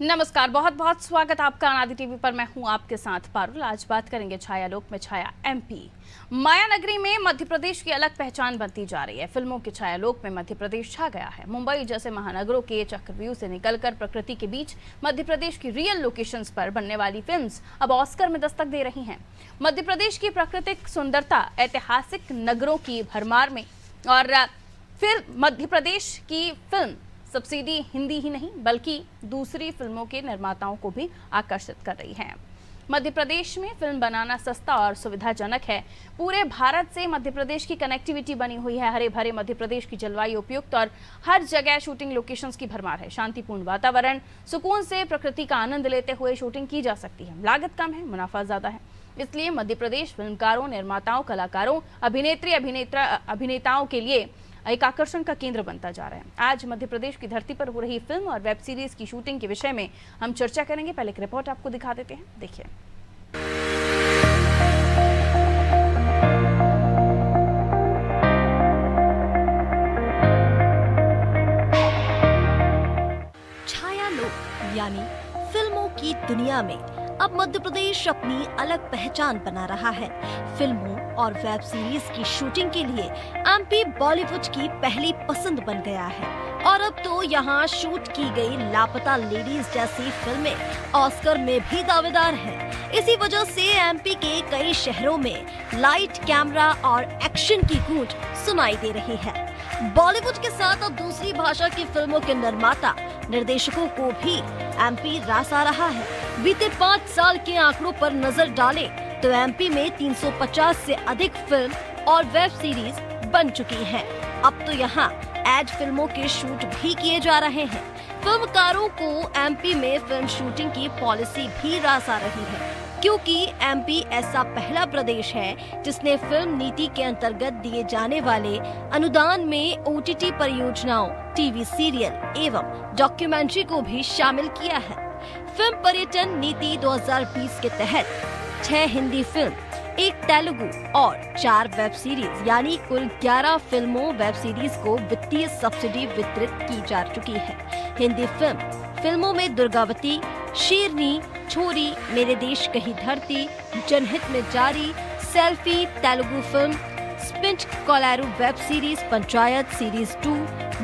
नमस्कार, बहुत बहुत स्वागत आपका अनादि टीवी पर। मैं हूं आपके साथ पारुल। आज बात करेंगे छायालोक में छाया एमपी। माया नगरी में मध्य प्रदेश की अलग पहचान बनती जा रही है। फिल्मों के छायालोक में मध्य प्रदेश छा गया है। मुंबई जैसे महानगरों के चक्रव्यूह से निकलकर प्रकृति के बीच मध्य प्रदेश की रियल लोकेशंस पर बनने वाली फिल्म्स अब ऑस्कर में दस्तक दे रही हैं। मध्य प्रदेश की प्राकृतिक सुंदरता, ऐतिहासिक नगरों की भरमार में और फिर मध्य प्रदेश की फिल्म सब्सिडी हिंदी ही नहीं बल्कि दूसरी फिल्मों के निर्माताओं को भी आकर्षित कर रही है। मध्य प्रदेश में फिल्म बनाना सस्ता और सुविधाजनक है। पूरे भारत से मध्य प्रदेश की कनेक्टिविटी बनी हुई है। हरे भरे मध्य प्रदेश की जलवायु उपयुक्त और हर जगह शूटिंग लोकेशंस की भरमार है। शांतिपूर्ण वातावरण, सुकून से प्रकृति का आनंद लेते हुए शूटिंग की जा सकती है। लागत कम है, मुनाफा ज्यादा है। इसलिए मध्य प्रदेश फिल्मकारों, निर्माताओं, कलाकारों, अभिनेताओं के लिए एक आकर्षण का केंद्र बनता जा रहा है। आज मध्य प्रदेश की धरती पर हो रही फिल्म और वेब सीरीज की शूटिंग के विषय में हम चर्चा करेंगे। पहले एक रिपोर्ट आपको दिखा देते हैं, देखिए। छायालोक यानी फिल्मों की दुनिया में अब मध्य प्रदेश अपनी अलग पहचान बना रहा है। फिल्मों और वेब सीरीज की शूटिंग के लिए एमपी बॉलीवुड की पहली पसंद बन गया है और अब तो यहाँ शूट की गई लापता लेडीज जैसी फिल्में ऑस्कर में भी दावेदार हैं। इसी वजह से एमपी के कई शहरों में लाइट, कैमरा और एक्शन की गूंज सुनाई दे रही है। बॉलीवुड के साथ अब दूसरी भाषा की फिल्मों के निर्माता, निर्देशकों को भी एमपी रास आ रहा है। बीते 5 साल के आंकड़ों पर नजर डालें तो एमपी में 350 से अधिक फिल्म और वेब सीरीज बन चुकी हैं। अब तो यहाँ एड फिल्मों के शूट भी किए जा रहे हैं। फिल्मकारों को एमपी में फिल्म शूटिंग की पॉलिसी भी रास आ रही है, क्योंकि एमपी ऐसा पहला प्रदेश है जिसने फिल्म नीति के अंतर्गत दिए जाने वाले अनुदान में ओटीटी परियोजनाओं, टीवी सीरियल एवं डॉक्यूमेंट्री को भी शामिल किया है। फिल्म पर्यटन नीति 2020 के तहत 6 हिंदी फिल्म, 1 तेलुगु और 4 वेब सीरीज यानी कुल 11 फिल्मों वेब सीरीज को वित्तीय सब्सिडी वितरित की जा चुकी है। हिंदी फिल्मों में दुर्गावती, शेरनी, छोरी, मेरे देश कही धरती, जनहित में जारी, सेल्फी, तेलुगु फिल्म, स्पिंच कोलारू web series, Panchayat series 2,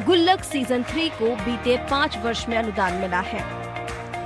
Gullak season 3 को बीते 5 वर्ष में अनुदान मिला है।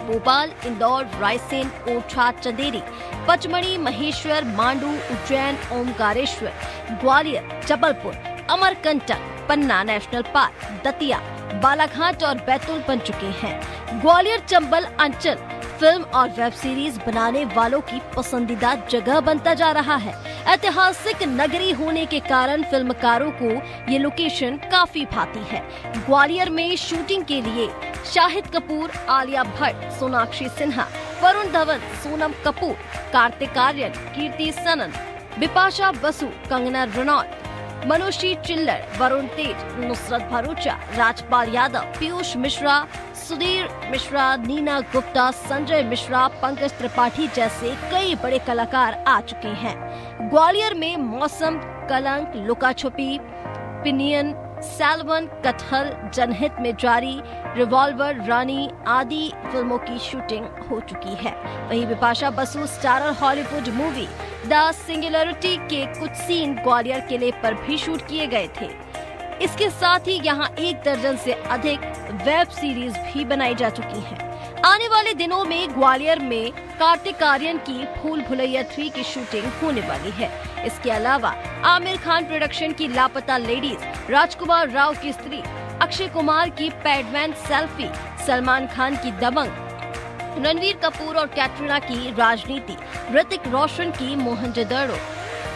भोपाल, इंदौर, रायसेन, ओरछा, चंदेरी, पचमढ़ी, महेश्वर, मांडू, उज्जैन, ओमकारेश्वर, ग्वालियर, जबलपुर, अमरकंटक, पन्ना नेशनल पार्क, दतिया, बालाघाट और बैतूल बन चुके हैं। ग्वालियर चंबल अंचल फिल्म और वेब सीरीज बनाने वालों की पसंदीदा जगह बनता जा रहा है। ऐतिहासिक नगरी होने के कारण फिल्मकारों को ये लोकेशन काफी भाती है। ग्वालियर में शूटिंग के लिए शाहिद कपूर, आलिया भट्ट, सोनाक्षी सिन्हा, वरुण धवन, सोनम कपूर, कार्तिक आर्यन, कीर्ति सनन, बिपाशा बसु, कंगना रनौत, मनोषी चिल्लर, वरुण तेज, नुसरत भरूचा, राजपाल यादव, पीयूष मिश्रा, सुधीर मिश्रा, नीना गुप्ता, संजय मिश्रा, पंकज त्रिपाठी जैसे कई बड़े कलाकार आ चुके हैं। ग्वालियर में मौसम, कलंक, लुका छुपी, पिनियन, सैलवन, कटहल, जनहित में जारी, रिवॉल्वर, रानी आदि फिल्मों की शूटिंग हो चुकी है। वहीं Bipasha Basu starrer Hollywood movie the singularity के कुछ सीन ग्वालियर किले पर भी शूट किए गए थे। इसके साथ ही यहाँ 1 दर्जन से अधिक वेब सीरीज भी बनाई जा चुकी हैं। आने वाले दिनों में ग्वालियर में कार्तिक आर्यन की भूल भुलैया 3 की शूटिंग होने वाली है। इसके अलावा आमिर खान प्रोडक्शन की लापता लेडीज, राजकुमार राव की स्त्री, अक्षय कुमार की पैडमैन सेल्फी, सलमान खान की दबंग, रणवीर कपूर और कैटरीना की राजनीति, ऋतिक रोशन की मोहनजोदड़ो,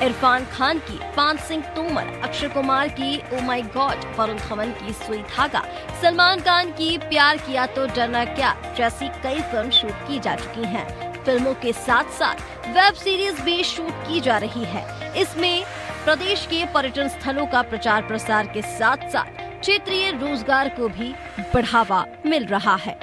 इरफान खान की पान सिंह तोमर, अक्षय कुमार की oh my God, Varun Dhawan की सुई धागा, सलमान खान की प्यार किया तो डरना क्या जैसी कई फिल्म शूट की जा चुकी हैं। फिल्मों के साथ साथ वेब सीरीज भी शूट की जा रही है। इसमें प्रदेश के पर्यटन स्थलों का प्रचार प्रसार के साथ साथ क्षेत्रीय रोजगार को भी बढ़ावा मिल रहा है।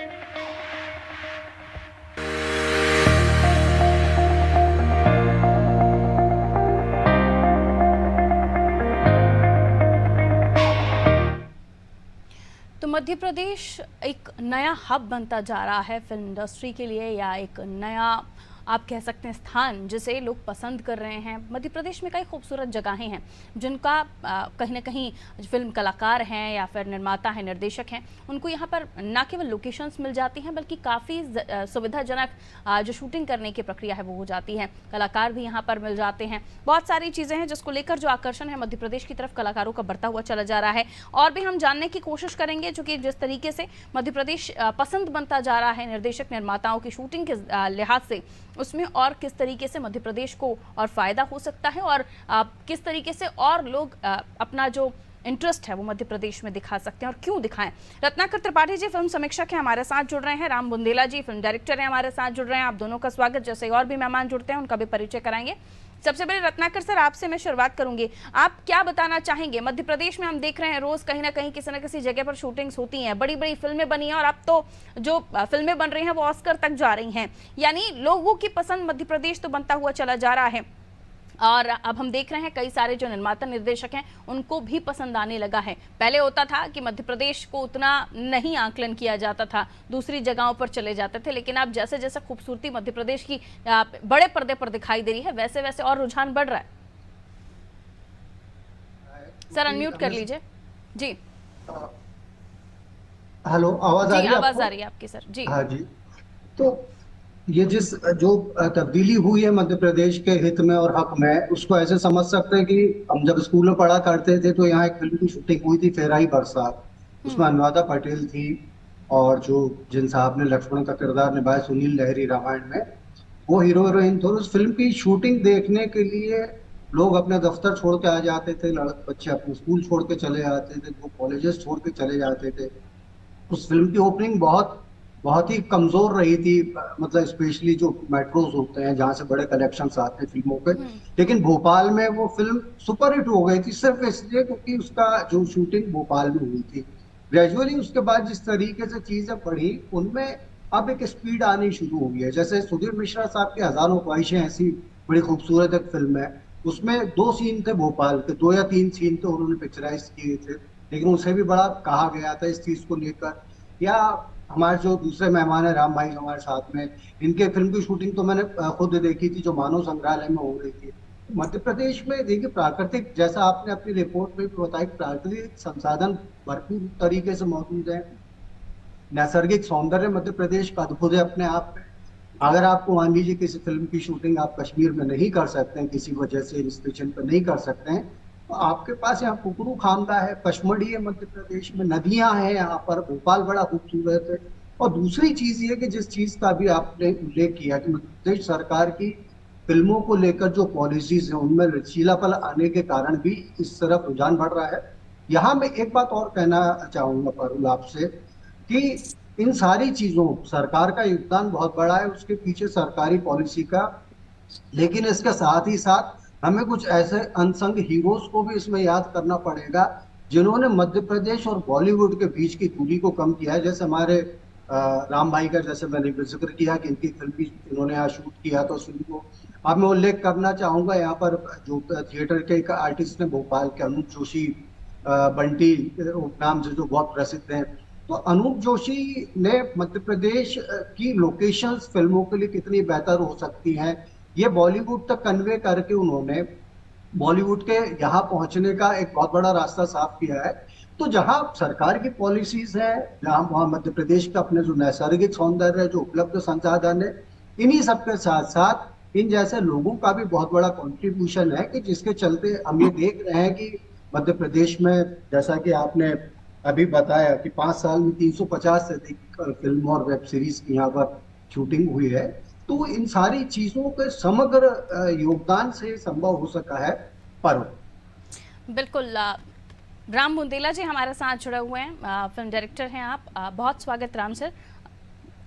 तो मध्य प्रदेश एक नया हब बनता जा रहा है फिल्म इंडस्ट्री के लिए, या एक नया आप कह सकते हैं स्थान जिसे लोग पसंद कर रहे हैं। मध्य प्रदेश में कई खूबसूरत जगहें हैं जिनका कहीं ना कहीं फिल्म कलाकार हैं या फिर निर्माता हैं, निर्देशक हैं, उनको यहाँ पर न केवल लोकेशंस मिल जाती हैं बल्कि काफ़ी सुविधाजनक जो शूटिंग करने की प्रक्रिया है वो हो जाती है। कलाकार भी यहाँ पर मिल जाते हैं। बहुत सारी चीज़ें हैं जिसको लेकर जो आकर्षण है मध्य प्रदेश की तरफ कलाकारों का बढ़ता हुआ चला जा रहा है। और भी हम जानने की कोशिश करेंगे जो कि जिस तरीके से मध्य प्रदेश पसंद बनता जा रहा है निर्देशक निर्माताओं की शूटिंग के लिहाज से, उसमें और किस तरीके से मध्य प्रदेश को और फायदा हो सकता है और किस तरीके से और लोग अपना जो इंटरेस्ट है वो मध्य प्रदेश में दिखा सकते हैं और क्यों दिखाएं। रत्नाकर त्रिपाठी जी फिल्म समीक्षक हैं, हमारे साथ जुड़ रहे हैं। राम बुंदेला जी फिल्म डायरेक्टर हैं, हमारे साथ जुड़ रहे हैं। आप दोनों का स्वागत। जैसे और भी मेहमान जुड़ते हैं उनका भी परिचय कराएंगे। सबसे पहले रत्नाकर सर, आपसे मैं शुरुआत करूंगी। आप क्या बताना चाहेंगे? मध्य प्रदेश में हम देख रहे हैं रोज कहीं ना कहीं किसी न किसी जगह पर शूटिंग्स होती हैं, बड़ी बड़ी फिल्में बनी हैं और अब तो जो फिल्में बन रही हैं वो ऑस्कर तक जा रही हैं। यानी लोगों की पसंद मध्य प्रदेश तो बनता हुआ चला जा रहा है और अब हम देख रहे हैं कई सारे जो निर्माता निर्देशक हैं उनको भी पसंद आने लगा है। पहले होता था कि मध्य प्रदेश को उतना नहीं आकलन किया जाता था, दूसरी जगहों पर चले जाते थे, लेकिन अब जैसे जैसे खूबसूरती मध्य प्रदेश की बड़े पर्दे पर दिखाई दे रही है वैसे वैसे और रुझान बढ़ रहा है। सर अनम्यूट कर लीजिए जी। हेलो, आवाज आ रही है? आवाज आ रही है आपकी सर जी। हाँ जी। तो ये जो तब्दीली हुई है मध्य प्रदेश के हित में और हक में, उसको ऐसे समझ सकते हैं कि हम जब स्कूल में पढ़ा करते थे तो यहाँ एक फिल्म की शूटिंग हुई थी, फेराई बरसात। उसमें अनुराधा पटेल थी और जो जिन साहब ने लक्ष्मण का किरदार निभाया, सुनील लहरी रामायण में, वो हीरो हीरोइन थे। उस फिल्म की शूटिंग देखने के लिए लोग अपने दफ्तर छोड़ के आ जाते थे, बच्चे अपने स्कूल छोड़ के चले जाते थे, वो कॉलेजेस छोड़ के चले जाते थे। उस फिल्म की ओपनिंग बहुत ही कमजोर रही थी, मतलब स्पेशली जो मेट्रोज होते हैं जहाँ से बड़े कलेक्शंस आते हैं फिल्मों के। लेकिन भोपाल में वो फिल्म सुपरहिट हो गई थी सिर्फ इसलिए क्योंकि उसका जो शूटिंग भोपाल में हुई थी। ग्रेजुअली उसके बाद जिस तरीके से चीजें बढ़ी उनमें अब एक स्पीड आनी शुरू हो गई है। जैसे सुधीर मिश्रा साहब की हजारों ख्वाहिशें ऐसी बड़ी खूबसूरत एक फिल्म है, उसमें 2 सीन थे भोपाल के, 2 या 3 सीन थे उन्होंने पिक्चराइज किए थे, लेकिन उसे भी बड़ा कहा गया था इस चीज को लेकर। या हमारे जो दूसरे मेहमान है राम भाई हमारे साथ में, इनके फिल्म की शूटिंग तो मैंने खुद देखी थी जो मानव संग्रहालय में हो रही थी। मध्य प्रदेश में देखिए प्राकृतिक, जैसा आपने अपनी रिपोर्ट में भी बताया, प्राकृतिक संसाधन भरपूर तरीके से मौजूद है। नैसर्गिक सौंदर्य मध्य प्रदेश का अद्भुत है अपने आप में। अगर आपको मान लीजिए किसी फिल्म की शूटिंग आप कश्मीर में नहीं कर सकते हैं, किसी वजह से रिस्ट्रिक्शन पर नहीं कर सकते हैं, तो आपके पास यहाँ कुकरू खामदा है, पचमढ़ी है मध्य प्रदेश में, नदियां हैं यहाँ पर, भोपाल बड़ा खूबसूरत है। और दूसरी चीज ये कि जिस चीज का भी आपने उल्लेख किया कि मध्य प्रदेश सरकार की फिल्मों को लेकर जो पॉलिसीज है उनमें लचीलापन आने के कारण भी इस तरफ रुझान बढ़ रहा है। यहाँ मैं एक बात और कहना चाहूंगा पारुल आपसे कि इन सारी चीजों सरकार का योगदान बहुत बड़ा है, उसके पीछे सरकारी पॉलिसी का, लेकिन इसके साथ ही साथ हमें कुछ ऐसे अनसंग हीरोज को भी इसमें याद करना पड़ेगा जिन्होंने मध्य प्रदेश और बॉलीवुड के बीच की दूरी को कम किया है। जैसे हमारे राम भाई का जैसे मैंने जिक्र किया कि इनकी फिल्म भी इन्होंने यहाँ शूट किया, तो उस फिल्म को अब मैं उल्लेख करना चाहूंगा। यहाँ पर जो थिएटर के एक आर्टिस्ट ने भोपाल के अनूप जोशी, बंटी नाम से जो बहुत प्रसिद्ध हैं, तो अनूप जोशी ने मध्य प्रदेश की लोकेशंस फिल्मों के लिए कितनी बेहतर हो सकती हैं ये बॉलीवुड तक कन्वे करके उन्होंने बॉलीवुड के यहाँ पहुंचने का एक बहुत बड़ा रास्ता साफ किया है। तो जहाँ सरकार की पॉलिसीज है, जहाँ वहाँ मध्य प्रदेश का अपने जो नैसर्गिक सौंदर्य है, जो उपलब्ध संसाधन है, इन्हीं सबके साथ साथ इन जैसे लोगों का भी बहुत बड़ा कंट्रीब्यूशन है कि जिसके चलते हम ये देख रहे हैं कि मध्य प्रदेश में, जैसा कि आपने अभी बताया कि 5 साल में 350 से अधिक फिल्म और वेब सीरीज की यहाँ पर शूटिंग हुई है। तो इन सारी चीजों के समग्र योगदान से संभव हो सका है। पर बिल्कुल। राम बुंदेला जी हमारे साथ जुड़े हुए हैं, फिल्म डायरेक्टर हैं आप। बहुत स्वागत राम सर।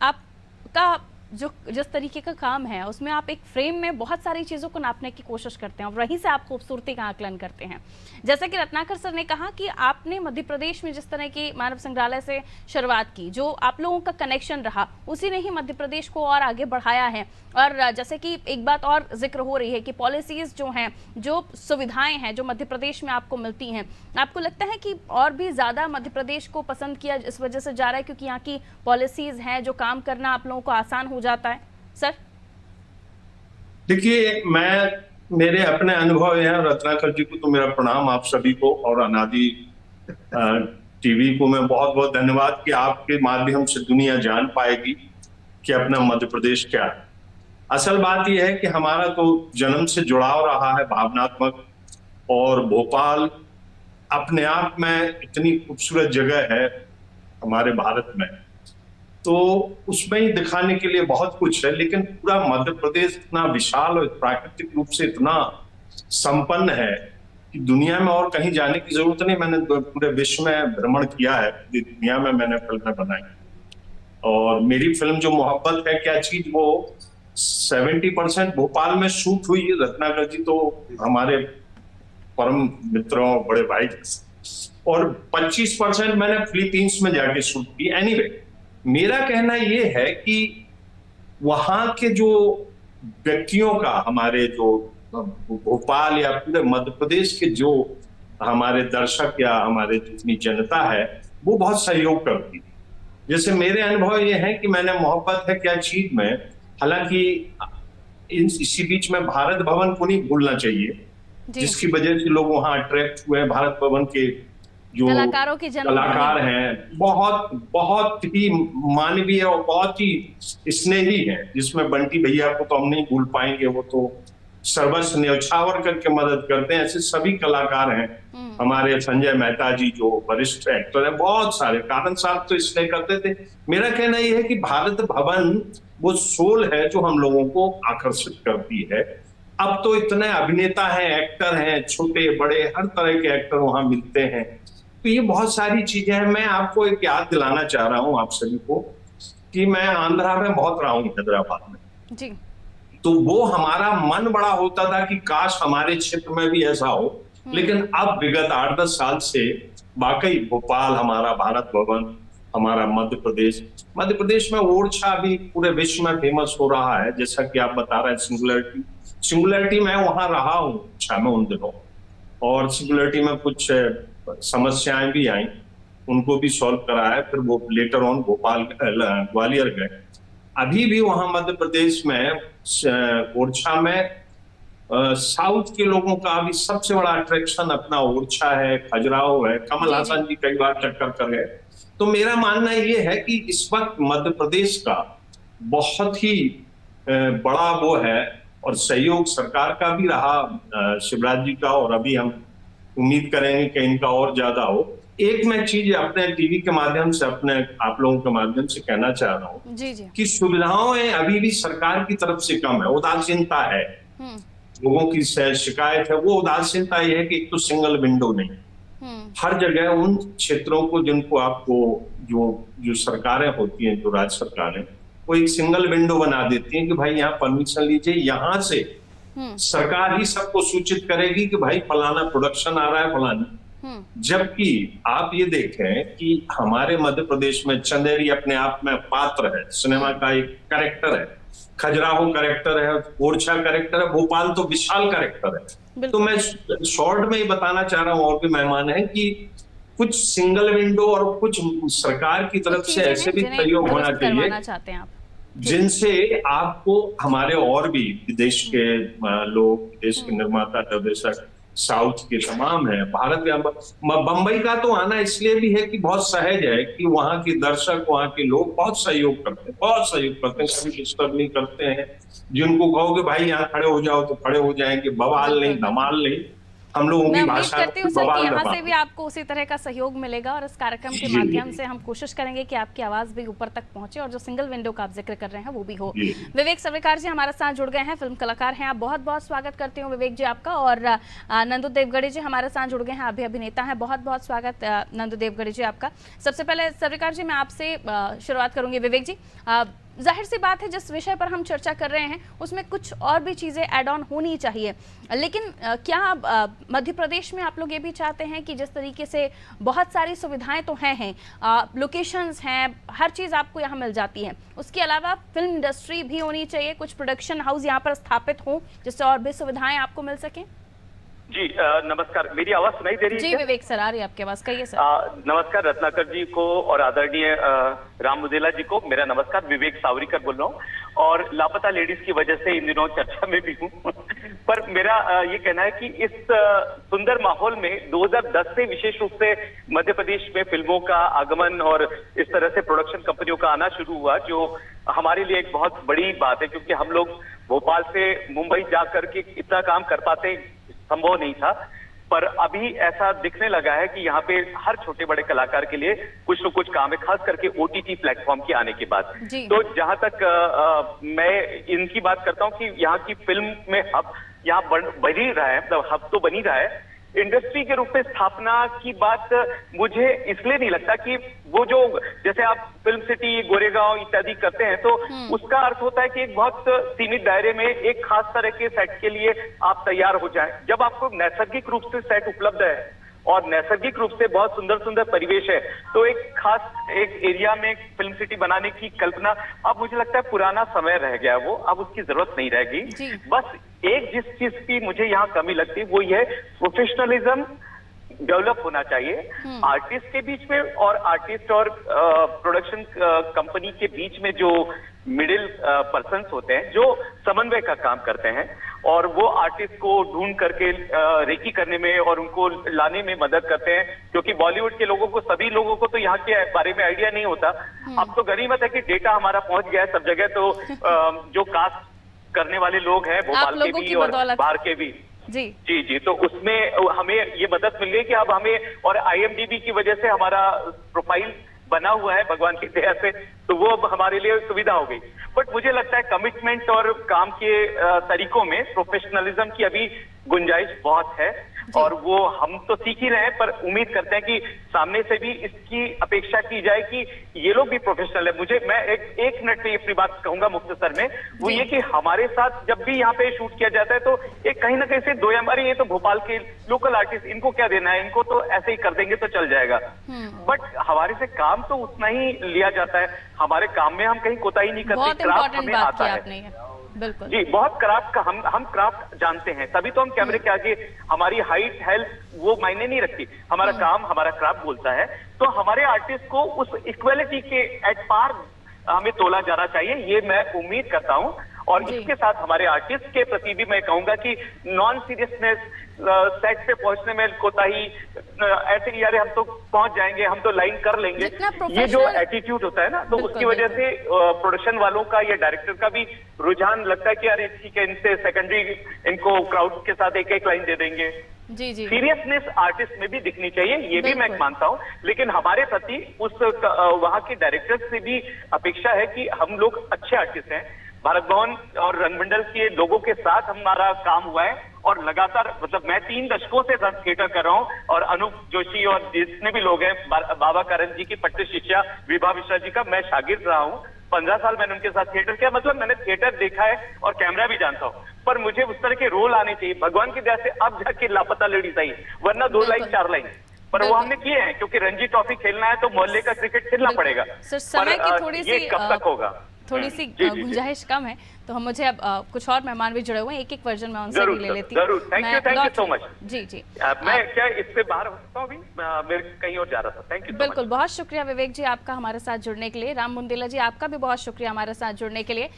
आपका जो जिस तरीके का काम है उसमें आप एक फ्रेम में बहुत सारी चीज़ों को नापने की कोशिश करते हैं और वहीं से आप खूबसूरती का आकलन करते हैं। जैसा कि रत्नाकर सर ने कहा कि आपने मध्य प्रदेश में जिस तरह की मानव संग्रहालय से शुरुआत की, जो आप लोगों का कनेक्शन रहा, उसी ने ही मध्य प्रदेश को और आगे बढ़ाया है। और जैसे कि एक बात और जिक्र हो रही है कि पॉलिसीज़ जो हैं, जो सुविधाएँ हैं जो मध्य प्रदेश में आपको मिलती हैं, आपको लगता है कि और भी ज़्यादा मध्य प्रदेश को पसंद किया इस वजह से जा रहा है क्योंकि यहाँ की पॉलिसीज़ हैं, जो काम करना आप लोगों को आसान हो जाता है? सर देखिए, मेरे अपने अनुभव हैं। रत्नाकर जी को तो मेरा प्रणाम आप सभी को, और अनादि टीवी को मैं बहुत बहुत धन्यवाद कि आपके माध्यम से दुनिया जान पाएगी कि अपना मध्य प्रदेश क्या है। असल बात यह है कि हमारा तो जन्म से जुड़ाव रहा है भावनात्मक, और भोपाल अपने आप में इतनी खूबसूरत जगह है हमारे भारत में, तो उसमें ही दिखाने के लिए बहुत कुछ है। लेकिन पूरा मध्य प्रदेश इतना विशाल और प्राकृतिक रूप से इतना संपन्न है कि दुनिया में और कहीं जाने की जरूरत नहीं। मैंने पूरे विश्व में भ्रमण किया है, पूरी दुनिया में मैंने फिल्में बनाई, और मेरी फिल्म जो मोहब्बत है क्या चीज, वो 70% भोपाल में शूट हुई। रत्नाकर जी तो हमारे परम मित्रों बड़े भाई, और 25% मैंने फिलीपींस में जाके शूट की। एनीवे, मेरा कहना यह है कि वहां के जो व्यक्तियों का, हमारे जो भोपाल या पूरे मध्य प्रदेश के जो हमारे दर्शक या हमारे जितनी जनता है, वो बहुत सहयोग करती है। जैसे मेरे अनुभव ये है कि मैंने मोहब्बत है क्या चीज में, हालांकि इसी बीच में भारत भवन को नहीं भूलना चाहिए, जिसकी वजह से लोग वहां अट्रैक्ट हुए। भारत भवन के जो कलाकारों की कलाकार हैं, बहुत बहुत ही मानवीय और बहुत ही स्नेही हैं, जिसमें बंटी भैया को तो हम नहीं भूल पाएंगे, वो तो सर्वस्व न्यौछावर करके मदद करते हैं। ऐसे सभी कलाकार हैं। हमारे संजय मेहता जी जो वरिष्ठ एक्टर हैं, बहुत सारे, कारण साहब तो इसलिए करते थे। मेरा कहना यह है कि भारत भवन वो सोल है जो हम लोगों को आकर्षित करती है। अब तो इतने अभिनेता हैं, एक्टर हैं, छोटे बड़े हर तरह के एक्टर वहां मिलते हैं, तो ये बहुत सारी चीजें हैं। मैं आपको एक याद दिलाना चाह रहा हूं आप सभी को कि मैं आंध्रा में बहुत रहा हूं, हैदराबाद में जी। तो वो हमारा मन बड़ा होता था कि काश हमारे क्षेत्र में भी ऐसा हो, लेकिन अब विगत 8-10 साल से वाकई भोपाल, हमारा भारत भवन, हमारा मध्य प्रदेश में ओरछा भी पूरे विश्व में फेमस हो रहा है। जैसा कि आप बता रहे हैं सिंगुलरिटी मैं वहां रहा हूँ ओरछा में उन दिनों, और सिंगुलरिटी में कुछ समस्याएं भी आई, उनको भी सॉल्व कराया। फिर वो लेटर ऑन भोपाल ग्वालियर गए। अभी भी वहां मध्य प्रदेश में ओरछा में साउथ के लोगों का भी सबसे बड़ा अट्रैक्शन अपना ओरछा है, खजुराहो है। कमल हासन जी कई बार चक्कर कर गए। तो मेरा मानना ये है कि इस वक्त मध्य प्रदेश का बहुत ही बड़ा वो है, और सहयोग सरकार का भी रहा, शिवराज जी का, और अभी हम उम्मीद करेंगे कि इनका और ज्यादा हो। एक मैं चीज अपने टीवी के माध्यम से, अपने आप लोगों के माध्यम से कहना चाह रहा हूँ कि सुविधाएं अभी भी सरकार की तरफ से कम है, उदासीनता है। लोगों की शिकायत है, वो उदासीनता ये है कि एक तो सिंगल विंडो नहीं, हर जगह उन क्षेत्रों को जिनको आपको जो सरकारें होती हैं, जो राज्य सरकारें, वो एक सिंगल विंडो बना देती हैं कि भाई यहाँ परमिशन लीजिए, यहाँ से सरकार ही सबको सूचित करेगी कि भाई फलाना प्रोडक्शन आ रहा है फलानी। जबकि आप ये देखें कि हमारे मध्य प्रदेश में चंदेरी अपने आप में पात्र है, सिनेमा का एक कैरेक्टर है, खजुराहो कैरेक्टर है, ओरछा कैरेक्टर है, भोपाल तो विशाल कैरेक्टर है। तो मैं शॉर्ट में ही बताना चाह रहा हूँ, और भी मेहमान हैं, कि कुछ सिंगल विंडो और कुछ सरकार की तरफ से ऐसे भी सहयोग होना चाहिए जिनसे आपको हमारे और भी विदेश के लोग, विदेश के निर्माता, निर्देशक, साउथ के तमाम है, भारत में बंबई का तो आना इसलिए भी है कि बहुत सहज है कि वहां के दर्शक, वहां के लोग बहुत सहयोग करते हैं, कभी डिस्टर्ब नहीं करते हैं। जिनको कहोगे भाई यहाँ खड़े हो जाओ तो खड़े हो जाएंगे, बवाल नहीं, धमाल नहीं। हम लोगों की भाषा करती हूँ सर कि यहाँ से भी आपको उसी तरह का सहयोग मिलेगा, और इस कार्यक्रम के माध्यम से हम कोशिश करेंगे कि आपकी आवाज भी ऊपर तक पहुंचे, और जो सिंगल विंडो का आप जिक्र कर रहे हैं वो भी हो। विवेक सर्वेकार जी हमारे साथ जुड़ गए हैं, फिल्म कलाकार हैं आप। बहुत बहुत स्वागत करती हूँ विवेक जी आपका। और नंदू देवगढ़ी जी हमारे साथ जुड़ गए हैं, आप भी अभिनेता हैं। बहुत बहुत स्वागत नंदू देवगढ़ी जी आपका। सबसे पहले सर्वेकार जी मैं आपसे शुरुआत करूंगी। विवेक जी, जाहिर सी बात है जिस विषय पर हम चर्चा कर रहे हैं उसमें कुछ और भी चीज़ें ऐड ऑन होनी चाहिए, लेकिन क्या मध्य प्रदेश में आप लोग ये भी चाहते हैं कि जिस तरीके से बहुत सारी सुविधाएं तो हैं, लोकेशंस हैं, हर चीज़ आपको यहाँ मिल जाती है, उसके अलावा फिल्म इंडस्ट्री भी होनी चाहिए, कुछ प्रोडक्शन हाउस यहाँ पर स्थापित हों जिससे और भी सुविधाएं आपको मिल सकें? जी नमस्कार, मेरी आवाज सुनाई दे रही है? जी विवेक सर, आ रही है आपकी आवाज, कहिए सर। नमस्कार रत्नाकर जी को और आदरणीय राम बुंदेला जी को मेरा नमस्कार। विवेक सावरीकर बोल रहा हूँ और लापता लेडीज की वजह से इन दिनों चर्चा में भी हूँ पर मेरा ये कहना है कि इस सुंदर माहौल में 2010 से विशेष रूप से मध्य प्रदेश में फिल्मों का आगमन और इस तरह से प्रोडक्शन कंपनियों का आना शुरू हुआ, जो हमारे लिए एक बहुत बड़ी बात है, क्योंकि हम लोग भोपाल से मुंबई जा करके इतना काम कर पाते संभव नहीं था। पर अभी ऐसा दिखने लगा है कि यहाँ पे हर छोटे बड़े कलाकार के लिए कुछ न कुछ काम है, खास करके ओटीटी प्लेटफॉर्म के आने के बाद। तो जहां तक मैं इनकी बात करता हूँ कि यहाँ की फिल्म में हब यहाँ बन ही रहा है, मतलब हब तो बन ही रहा है। इंडस्ट्री के रूप में स्थापना की बात मुझे इसलिए नहीं लगता कि वो जो जैसे आप फिल्म सिटी, गोरेगांव इत्यादि करते हैं तो उसका अर्थ होता है कि एक बहुत सीमित दायरे में एक खास तरह के सेट के लिए आप तैयार हो जाएं। जब आपको नैसर्गिक रूप से सेट उपलब्ध है और नैसर्गिक रूप से बहुत सुंदर सुंदर परिवेश है, तो एक खास एक एरिया में फिल्म सिटी बनाने की कल्पना अब मुझे लगता है पुराना समय रह गया है, वो अब उसकी जरूरत नहीं रहेगी। बस एक जिस चीज की मुझे यहाँ कमी लगती है वो ये प्रोफेशनलिज्म डेवलप होना चाहिए आर्टिस्ट के बीच में, और आर्टिस्ट और प्रोडक्शन कंपनी के बीच में जो मिडिल पर्सन्स होते हैं जो समन्वय का काम करते हैं और वो आर्टिस्ट को ढूंढ करके रेकी करने में और उनको लाने में मदद करते हैं, क्योंकि बॉलीवुड के लोगों को, सभी लोगों को तो यहाँ के बारे में आइडिया नहीं होता। अब तो गनीमत है कि डेटा हमारा पहुंच गया है सब जगह, तो जो कास्ट करने वाले लोग हैं भोपाल के भी और बाहर के भी, जी तो उसमें हमें ये मदद मिल गई कि अब हमें, और IMDb की वजह से हमारा प्रोफाइल बना हुआ है भगवान की दया से, तो वो अब हमारे लिए सुविधा हो गई। बट मुझे लगता है कमिटमेंट और काम के तरीकों में प्रोफेशनलिज्म की अभी गुंजाइश बहुत है और वो हम तो सीख ही रहे हैं, पर उम्मीद करते हैं कि सामने से भी इसकी अपेक्षा की जाए कि ये लोग भी प्रोफेशनल है। मैं एक मिनट में अपनी बात कहूंगा मुख्तसर में, वो ये कि हमारे साथ जब भी यहाँ पे शूट किया जाता है तो एक कहीं ना कहीं से दो हमारे ये तो भोपाल के लोकल आर्टिस्ट, इनको क्या देना है, इनको तो ऐसे ही कर देंगे तो चल जाएगा। बट हमारे से काम तो उतना ही लिया जाता है, हमारे काम में हम कहीं कोताही नहीं करते, क्राफ्ट हमें आता है। बिल्कुल जी, बहुत क्राफ्ट का हम क्राफ्ट जानते हैं, तभी तो हम कैमरे के आगे, हमारी हाइट हेल्थ वो मायने नहीं रखती, हमारा काम हमारा क्राफ्ट बोलता है। तो हमारे आर्टिस्ट को उस इक्वालिटी के एट पार हमें तोला जाना चाहिए, ये मैं उम्मीद करता हूं। और इसके साथ हमारे आर्टिस्ट के प्रति भी मैं कहूंगा कि नॉन सीरियसनेस, सेट पे पहुंचने में कोताही, ऐसे कि यार हम तो पहुंच जाएंगे, हम तो लाइन कर लेंगे, ये जो एटीट्यूड होता है ना, तो उसकी वजह से प्रोडक्शन वालों का या डायरेक्टर का भी रुझान लगता है कि यार ठीक है, इनसे सेकेंडरी इनको क्राउड के साथ एक एक लाइन दे देंगे। सीरियसनेस आर्टिस्ट में भी दिखनी चाहिए, ये भी मैं मानता हूं, लेकिन हमारे प्रति उस वहां के डायरेक्टर से भी अपेक्षा है कि हम लोग अच्छे आर्टिस्ट हैं। भारत भवन और रंगमंडल के लोगों के साथ हमारा काम हुआ है और लगातार, मतलब मैं 3 दशकों से थिएटर कर रहा हूं और अनूप जोशी और जितने भी लोग हैं, बाबा करन जी की पट्ट शिष्या विभा मिश्रा जी का मैं शागिर्द रहा हूं। 15 साल मैंने उनके साथ थिएटर किया, मतलब मैंने थिएटर देखा है और कैमरा भी जानता हूं, पर मुझे उस तरह के रोल आने चाहिए। भगवान की दया से अब जाके लापता लेडीज आई, वरना 2 लाइन 4 लाइन, पर वो हमने किए हैं क्योंकि रणजी ट्रॉफी खेलना है तो मोहल्ले का क्रिकेट खेलना पड़ेगा। समय की थोड़ी सी कब तक होगा, थोड़ी सी गुंजाइश कम है, तो हम मुझे अब कुछ और मेहमान भी जुड़े हुए हैं, एक वर्जन में उनसे भी ले लेती हूँ। जरूर, थैंक यू सो मच। जी मैं क्या इससे बाहर हो सकता हूँ अभी, मैं कहीं और जा रहा था। थैंक यू बिल्कुल, बहुत शुक्रिया विवेक जी आपका हमारे साथ जुड़ने के लिए। राम बुंदेला जी आपका भी बहुत शुक्रिया हमारे साथ जुड़ने के लिए।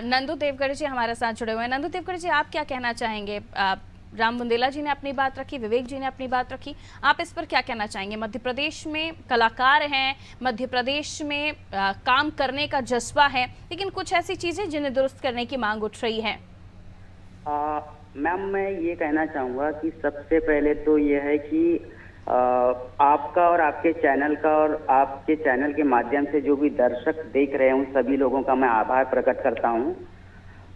नंदू देवगढ़ जी हमारे साथ जुड़े हुए हैं। नंदू देवगढ़ जी, आप क्या कहना चाहेंगे? राम बुंदेला जी ने अपनी बात रखी, विवेक जी ने अपनी बात रखी, आप इस पर क्या कहना चाहेंगे? मध्य प्रदेश में कलाकार हैं, मध्य प्रदेश में काम करने का जज्बा है, लेकिन कुछ ऐसी चीजें जिन्हें दुरुस्त करने की मांग उठ रही है। मैम, मैं ये कहना चाहूँगा कि सबसे पहले तो ये है कि आपका और आपके चैनल का और आपके चैनल के माध्यम से जो भी दर्शक देख रहे हैं उन सभी लोगों का मैं आभार प्रकट करता हूँ।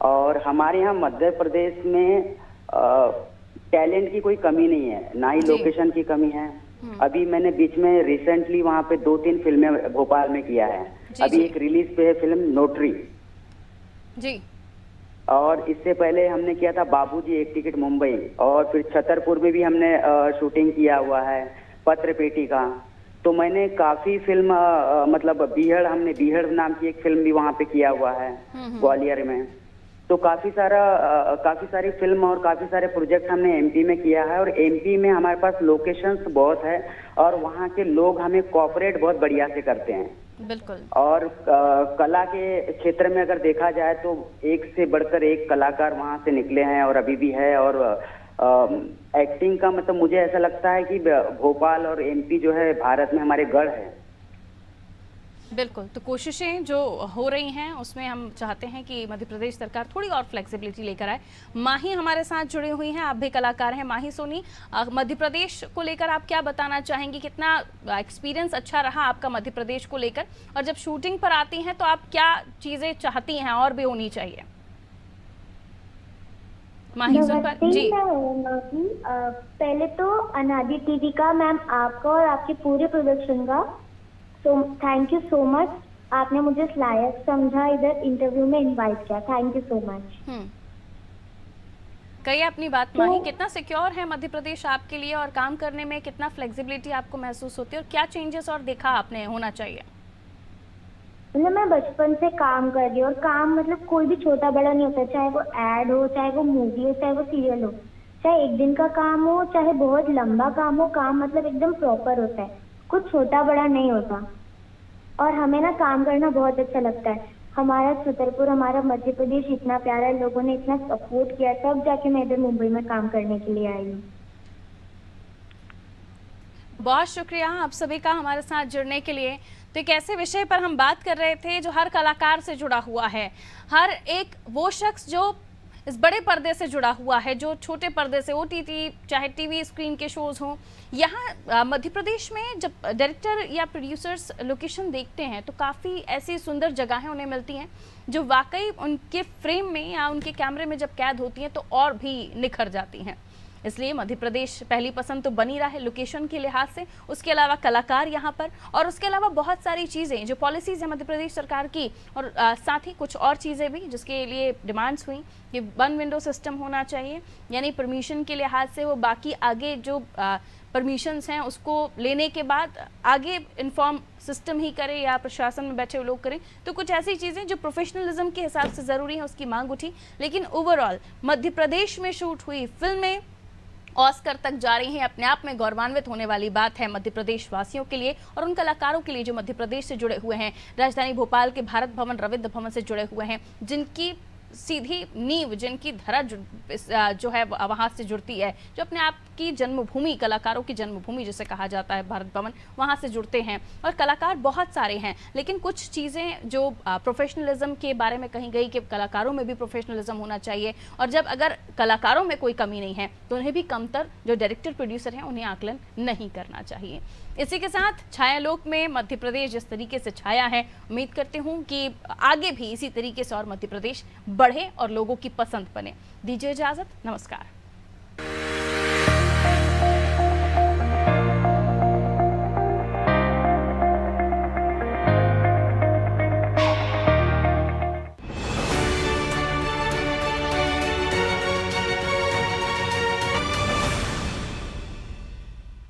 और हमारे यहाँ मध्य प्रदेश में टैलेंट की कोई कमी नहीं है, ना ही लोकेशन की कमी है। अभी मैंने बीच में रिसेंटली वहाँ पे 2-3 फिल्में भोपाल में किया है, जी, अभी जी। एक रिलीज पे है फिल्म नोटरी, जी। और इससे पहले हमने किया था बाबूजी एक टिकट मुंबई, और फिर छतरपुर में भी हमने शूटिंग किया हुआ है पत्र पेटी का। तो मैंने काफी फिल्म मतलब बीहड़ नाम की एक फिल्म भी वहां पे किया हुआ है ग्वालियर में। तो काफी सारी फिल्म और काफी सारे प्रोजेक्ट हमने एमपी में किया है, और एमपी में हमारे पास लोकेशंस बहुत है और वहाँ के लोग हमें कोऑपरेट बहुत बढ़िया से करते हैं। बिल्कुल। और कला के क्षेत्र में अगर देखा जाए तो एक से बढ़कर एक कलाकार वहां से निकले हैं और अभी भी है। और एक्टिंग का मतलब मुझे ऐसा लगता है कि भोपाल और एमपी जो है भारत में हमारे गढ़ है। बिल्कुल, तो कोशिशें जो हो रही हैं उसमें हम चाहते हैं कि मध्य प्रदेश सरकार थोड़ी और फ्लेक्सिबिलिटी लेकर आए। माही हमारे साथ जुड़ी हुई हैं, आप भी कलाकार हैं। माही सोनी, मध्य प्रदेश को लेकर आप क्या बताना चाहेंगी? कितना एक्सपीरियंस अच्छा रहा आपका मध्य प्रदेश को लेकर, और जब शूटिंग पर आती हैं तो आप क्या चीज़ें चाहती हैं और भी होनी चाहिए? माही सुन पर नमस्ते, जी। पहले तो अनादि टीवी का मैम आपका और आपके पूरे प्रोडक्शन का थैंक यू सो मच। आपने मुझे इस लायक समझा, इधर इंटरव्यू में इनवाइट किया, थैंक यू सो मच। कहिए अपनी बात माही, कितना सिक्योर है मध्य प्रदेश आपके लिए, और काम करने में कितना फ्लेक्सिबिलिटी आपको महसूस होती है, और क्या चेंजेस और देखा आपने होना चाहिए? मतलब मैं बचपन से काम कर रही हूँ, और काम मतलब कोई भी छोटा बड़ा नहीं होता, चाहे वो एड हो, चाहे वो मूवी हो, चाहे वो सीरियल हो, चाहे एक दिन का काम हो, चाहे बहुत लंबा काम हो, काम मतलब एकदम प्रॉपर होता है, कुछ छोटा बड़ा नहीं होता। और हमें ना काम करना बहुत अच्छा लगता है। हमारा छतरपुर, हमारा मध्य प्रदेश इतना प्यारा है, लोगों ने इतना सपोर्ट किया, तब जाके मैं इधर मुंबई में काम करने के लिए आई हूँ। बहुत शुक्रिया आप सभी का हमारे साथ जुड़ने के लिए। तो एक ऐसे विषय पर हम बात कर रहे थे जो हर कलाकार से जुड़ा हुआ है, हर एक वो शख्स जो इस बड़े पर्दे से जुड़ा हुआ है, जो छोटे पर्दे से ओटीटी चाहे टीवी स्क्रीन के शोज हों। यहाँ मध्य प्रदेश में जब डायरेक्टर या प्रोड्यूसर्स लोकेशन देखते हैं तो काफ़ी ऐसी सुंदर जगहें उन्हें मिलती हैं जो वाकई उनके फ्रेम में या उनके कैमरे में जब कैद होती हैं तो और भी निखर जाती हैं। इसलिए मध्य प्रदेश पहली पसंद तो बनी रहा है लोकेशन के लिहाज से, उसके अलावा कलाकार यहाँ पर, और उसके अलावा बहुत सारी चीज़ें जो पॉलिसीज़ है मध्य प्रदेश सरकार की, और साथ ही कुछ और चीज़ें भी जिसके लिए डिमांड्स हुई कि 1 विंडो सिस्टम होना चाहिए, यानी परमिशन के लिहाज से वो बाकी आगे जो परमिशंस हैं उसको लेने के बाद आगे इन्फॉर्म सिस्टम ही करे या प्रशासन में बैठे हुए लोग करें। तो कुछ ऐसी चीज़ें जो प्रोफेशनलिज्म के हिसाब से ज़रूरी है उसकी मांग उठी। लेकिन ओवरऑल मध्य प्रदेश में शूट हुई फिल्में ऑस्कर तक जा रही हैं, अपने आप में गौरवान्वित होने वाली बात है मध्य प्रदेश वासियों के लिए और उन कलाकारों के लिए जो मध्य प्रदेश से जुड़े हुए हैं, राजधानी भोपाल के भारत भवन रविंद्र भवन से जुड़े हुए हैं, जिनकी सीधी नींव, जिनकी धरा जो है वहाँ से जुड़ती है, जो अपने आप की जन्मभूमि, कलाकारों की जन्मभूमि जिसे कहा जाता है भारत भवन, वहाँ से जुड़ते हैं। और कलाकार बहुत सारे हैं, लेकिन कुछ चीज़ें जो प्रोफेशनलिज्म के बारे में कही गई कि कलाकारों में भी प्रोफेशनलिज्म होना चाहिए, और जब अगर कलाकारों में कोई कमी नहीं है तो उन्हें भी कमतर जो डायरेक्टर प्रोड्यूसर हैं उन्हें आकलन नहीं करना चाहिए। इसी के साथ छायालोक में मध्य प्रदेश जिस तरीके से छाया है, उम्मीद करती हूँ कि आगे भी इसी तरीके से और मध्य प्रदेश बढ़े और लोगों की पसंद बने। दीजिए इजाज़त, नमस्कार।